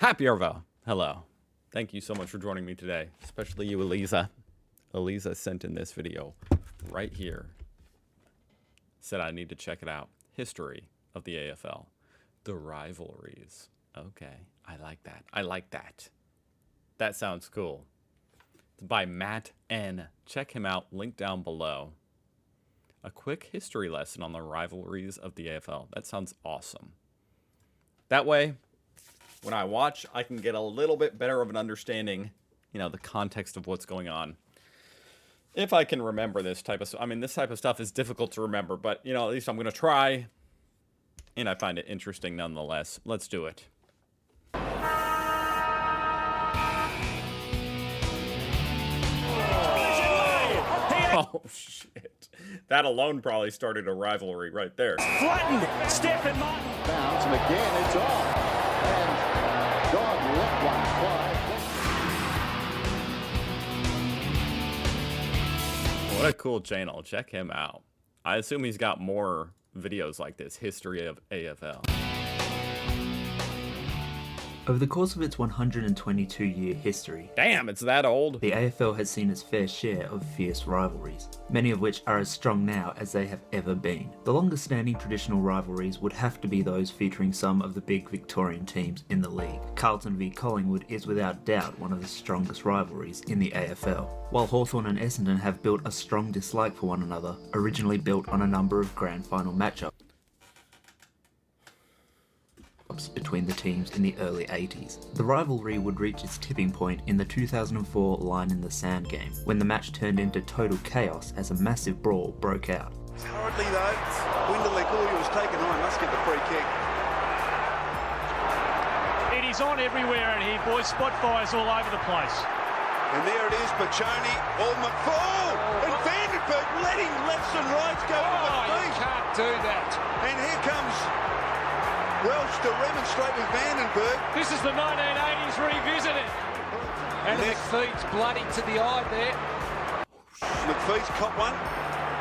Happy Arvo. Hello. Thank you so much for joining me today, especially you, Eliza. Eliza sent in this video right here. Said I need to check it out. History of the AFL. The rivalries. Okay, I like that. I like that. That sounds cool. It's by Matt N. Check him out, link down below. A quick history lesson on the rivalries of the AFL. That sounds awesome. That way, when I watch, I can get a little bit better of an understanding, you know, the context of what's going on. If I can remember this type of stuff. I mean, this type of stuff is difficult to remember, but, you know, at least I'm going to try. And I find it interesting nonetheless. Let's do it. Oh, shit. That alone probably started a rivalry right there. Flattened. Stephen Martin. Bounce, and again it's off. And God let one fly. What a cool channel. Check him out. I assume he's got more videos like this. History of AFL. Over the course of its 122-year history, Damn, it's that old. the AFL has seen its fair share of fierce rivalries, many of which are as strong now as they have ever been. The longest standing traditional rivalries would have to be those featuring some of the big Victorian teams in the league. Carlton v Collingwood is without doubt one of the strongest rivalries in the AFL, while Hawthorn and Essendon have built a strong dislike for one another, originally built on a number of grand final matchups between the teams in the early 80s. The rivalry would reach its tipping point in the 2004 Line in the Sand game, when the match turned into total chaos as a massive brawl broke out. Currently though, Windalekuli was taken on, must get the free kick. It is on everywhere in here, boys. Spot fires all over the place. And there it is, Pachoni, Allman, and Vandenberg letting lefts and rights go with the You feet. can't do that. And here comes Welsh to remonstrate with Vandenberg. This is the 1980s revisited. And McPhee's bloody to the eye there. McPhee's caught one.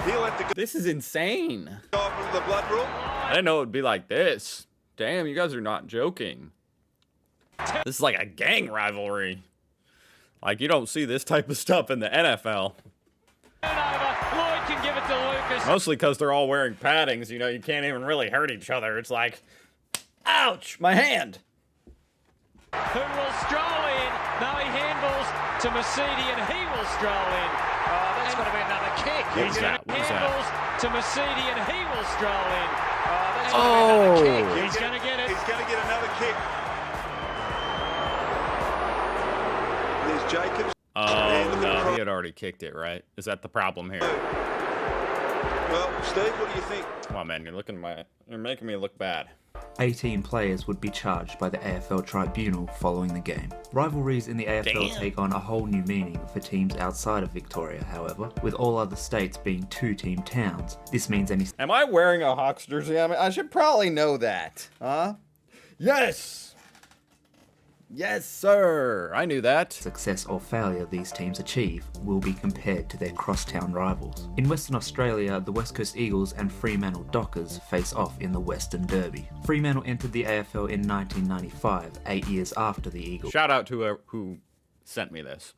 He'll have to go This is insane. off with the blood rule. I didn't know it would be like this. Damn, you guys are not joking. This is like a gang rivalry. Like, you don't see this type of stuff in the NFL. Lloyd can give it to Lucas. Mostly because they're all wearing paddings. You know, you can't even really hurt each other. It's like, ouch, my hand. Who will stroll in? No, he handballs to Mercedes and he will stroll in. Oh, that's got to be another kick. What's that? What's that? Handballs to Mercedes and he will stroll in. Oh, that's got to be another kick. He's going to get it. He's going to get another kick. There's Jacobs. Oh, no, he had already kicked it, right? Is that the problem here? Well, Steve, what do you think? Come on, man, you're making me look bad. 18 players would be charged by the AFL tribunal following the game. Rivalries in the AFL Damn. take on a whole new meaning for teams outside of Victoria, however, with all other states being two-team towns. This means any Am I wearing a Hawks jersey? I mean, I should probably know that. Huh? Yes! Yes, sir! I knew that. success or failure these teams achieve will be compared to their crosstown rivals. In Western Australia, the West Coast Eagles and Fremantle Dockers face off in the Western Derby. Fremantle entered the AFL in 1995, 8 years after the Eagles. Shout out to who sent me this.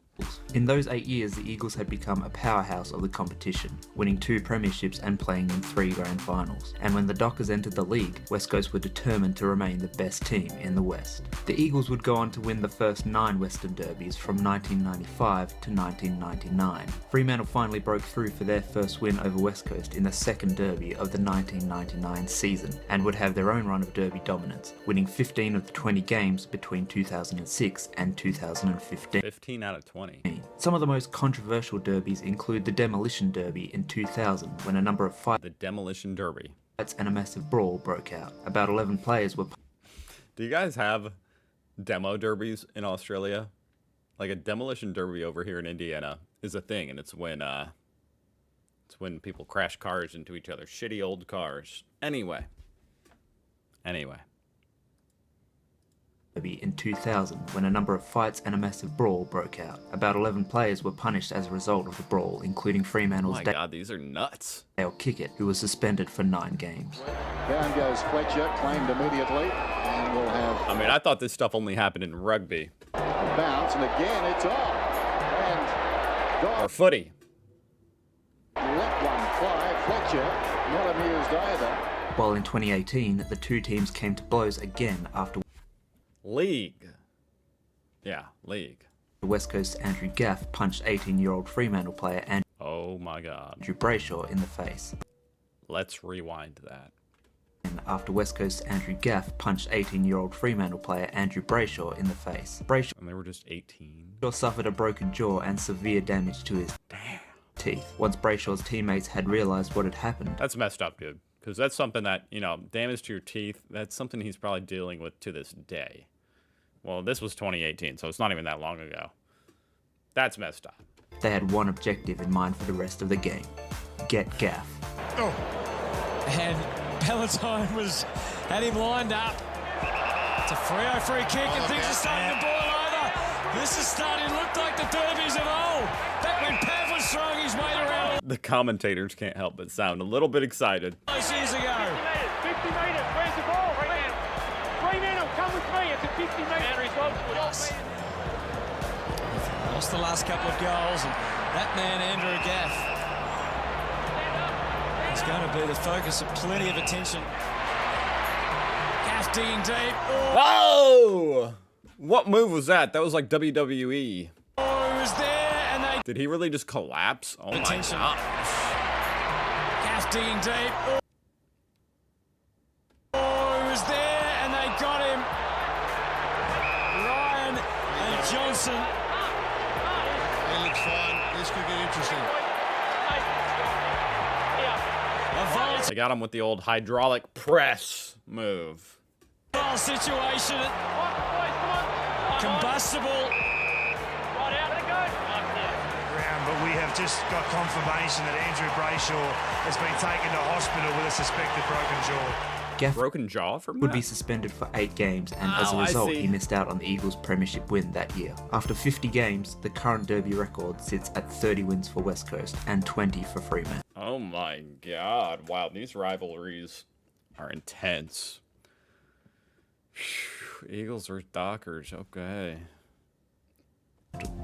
In those 8 years, the Eagles had become a powerhouse of the competition, winning 2 premierships and playing in 3 grand finals. And when the Dockers entered the league, West Coast were determined to remain the best team in the West. The Eagles would go on to win the first 9 Western Derbies from 1995 to 1999. Fremantle finally broke through for their first win over West Coast in the second Derby of the 1999 season, and would have their own run of Derby dominance, winning 15 of the 20 games between 2006 and 2015. 15 out of 20. Some of the most controversial derbies include the Demolition Derby in 2000, when a number of The Demolition Derby. fights and a massive brawl broke out. About 11 players were Do you guys have demo derbies in Australia? Like a demolition derby over here in Indiana is a thing, and it's when people crash cars into each other. Shitty old cars. Anyway. in 2000, when a number of fights and a massive brawl broke out. About 11 players were punished as a result of the brawl, including Oh Fremantle's my god, these are nuts. Dale Kickett, who was suspended for 9 games. Down goes Fletcher, claimed immediately. And we'll have I mean, I thought this stuff only happened in rugby a bounce, and again it's off. And or God footy. let one fly. Fletcher not amused either. While in 2018, the two teams came to blows again after League. Yeah, league. West Coast's Andrew Gaff punched 18-year-old Fremantle player Oh my God. Andrew Brayshaw in the face. Let's rewind that. And after West Coast's Andrew Gaff punched 18-year-old Fremantle player Andrew Brayshaw in the face. Brayshaw And they were just 18. suffered a broken jaw and severe damage to his teeth. Once Brayshaw's teammates had realised what had happened, That's messed up, dude. Because that's something that, you know, damage to your teeth, that's something he's probably dealing with to this day. Well, this was 2018, so it's not even that long ago. That's messed up. they had one objective in mind for the rest of the game: get Gaff. And Palatine had him lined up. It's a Freo free kick and things are starting to boil over. This is starting to look like the derbies of old. Back when Pav was throwing his weight around The commentators can't help but sound a little bit excited. all those years ago. 50 metres, where's the ball? Fremantle, come with me, it's a 50 metres. Lost the last couple of goals, and that man, Andrew Gaff, is going to be the focus of plenty of attention. Gaff digging deep. Whoa! What move was that? That was like WWE. Oh, he was there, and they Did he really just collapse? Oh my Attention. God. Gaff digging deep. Oh, he was there, and they got him. Ryan and Johnson. He looks fine. This could get interesting. A volatile They got him with the old hydraulic press move. situation. Combustible. Ground, but we have just got confirmation that Andrew Brayshaw has been taken to hospital with a suspected broken jaw. Gaff Broken jaw from would that? be suspended for 8 games, and as a Oh, I result, see. he missed out on the Eagles' premiership win that year. After 50 games, the current Derby record sits at 30 wins for West Coast and 20 for Fremantle. Oh my God. Wow, these rivalries are intense. Phew, Eagles or Dockers, okay.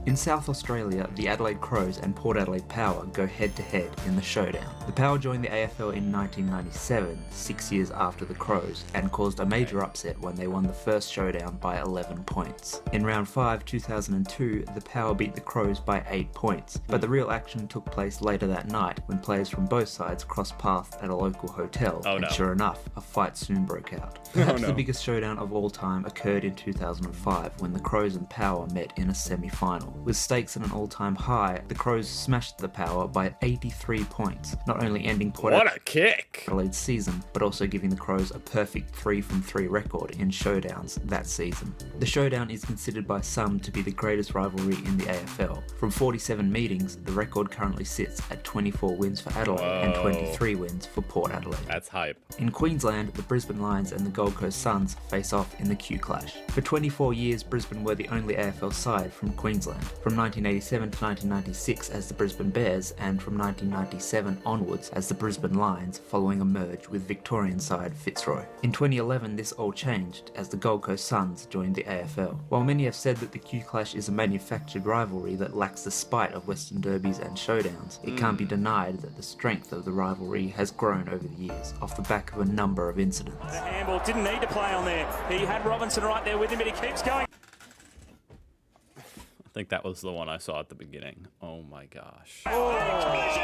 In South Australia, the Adelaide Crows and Port Adelaide Power go head-to-head in the showdown. The Power joined the AFL in 1997, 6 years after the Crows, and caused a major upset when they won the first showdown by 11 points. In Round 5, 2002, the Power beat the Crows by 8 points, but the real action took place later that night when players from both sides crossed paths at a local hotel, Oh, and no. sure enough, a fight soon broke out. Perhaps no. the biggest showdown of all time occurred in 2005 when the Crows and Power met in a semi-final. With stakes at an all-time high, the Crows smashed the Power by 83 points, not only ending Port What a kick! Adelaide's season, but also giving the Crows a perfect 3-from-3 record in showdowns that season. The showdown is considered by some to be the greatest rivalry in the AFL. From 47 meetings, the record currently sits at 24 wins for Adelaide and Whoa. 23 wins for Port Adelaide. That's hype. In Queensland, the Brisbane Lions and the Gold Coast Suns face off in the Q Clash. For 24 years, Brisbane were the only AFL side from Queensland. From 1987 to 1996 as the Brisbane Bears, and from 1997 onwards as the Brisbane Lions, following a merge with Victorian side Fitzroy. In 2011, this all changed as the Gold Coast Suns joined the AFL. While many have said that the Q Clash is a manufactured rivalry that lacks the spite of Western derbies and showdowns, it can't be denied that the strength of the rivalry has grown over the years, off the back of a number of incidents. The handball didn't need to play on there. He had Robinson right there with him, but he keeps going. I think that was the one I saw at the beginning. Oh my gosh. He has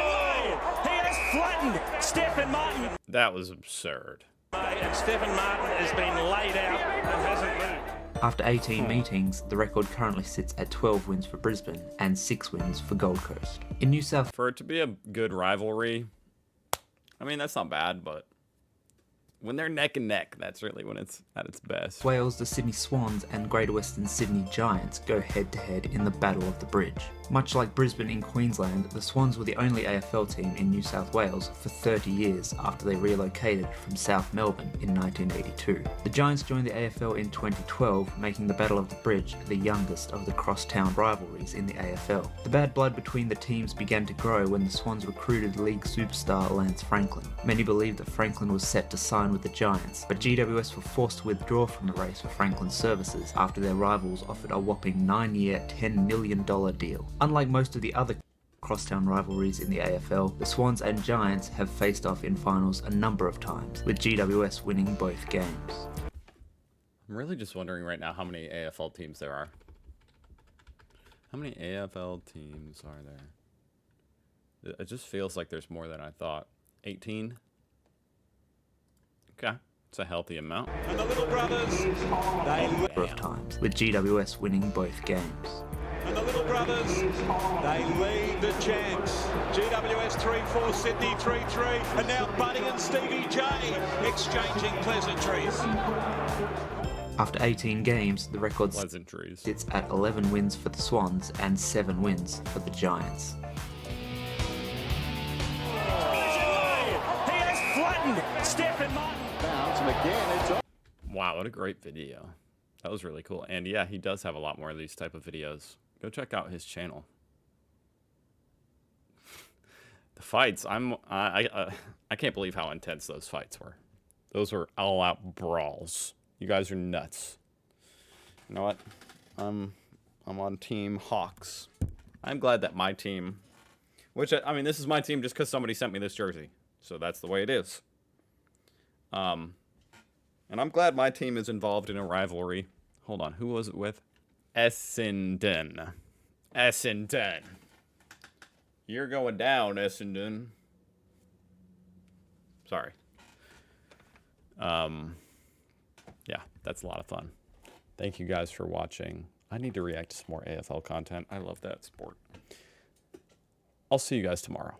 flattened Stephen Martin. That was absurd. And Stephen Martin has been laid out and hasn't moved. After 18 meetings, the record currently sits at 12 wins for Brisbane and 6 wins for Gold Coast. In New South For it to be a good rivalry, I mean, that's not bad, but when they're neck and neck, that's really when it's at its best. Wales, the Sydney Swans and Greater Western Sydney Giants go head-to-head in the Battle of the Bridge. Much like Brisbane in Queensland, the Swans were the only AFL team in New South Wales for 30 years after they relocated from South Melbourne in 1982. The Giants joined the AFL in 2012, making the Battle of the Bridge the youngest of the crosstown rivalries in the AFL. The bad blood between the teams began to grow when the Swans recruited league superstar Lance Franklin. Many believed that Franklin was set to sign sign with the Giants, but GWS were forced to withdraw from the race for Franklin's services after their rivals offered a whopping 9-year, $10 million deal. Unlike most of the other crosstown rivalries in the AFL, the Swans and Giants have faced off in finals a number of times, with GWS winning both games. I'm really just wondering right now how many AFL teams there are. How many AFL teams are there? It just feels like there's more than I thought. 18? Okay, it's a healthy amount. And the little brothers, they Of times, with GWS winning both games. And the little brothers, they lead the champs. GWS 3-4, Sydney 3-3, and now Buddy and Stevie J exchanging pleasantries. After 18 games, the record Pleasantries. sits at 11 wins for the Swans and 7 wins for the Giants. He has flattened Stephen Martin. Bounce, and again, it's Wow, what a great video. That was really cool. And yeah, he does have a lot more of these type of videos. Go check out his channel. The fights, I can't believe how intense those fights were. Those were all out brawls. You guys are nuts. You know what? I'm on Team Hawks. I'm glad that my team, which I mean, this is my team just because somebody sent me this jersey, so that's the way it is. And I'm glad my team is involved in a rivalry. Hold on, who was it with? Essendon. Essendon. You're going down, Essendon. Sorry. Yeah, that's a lot of fun. Thank you guys for watching. I need to react to some more AFL content. I love that sport. I'll see you guys tomorrow.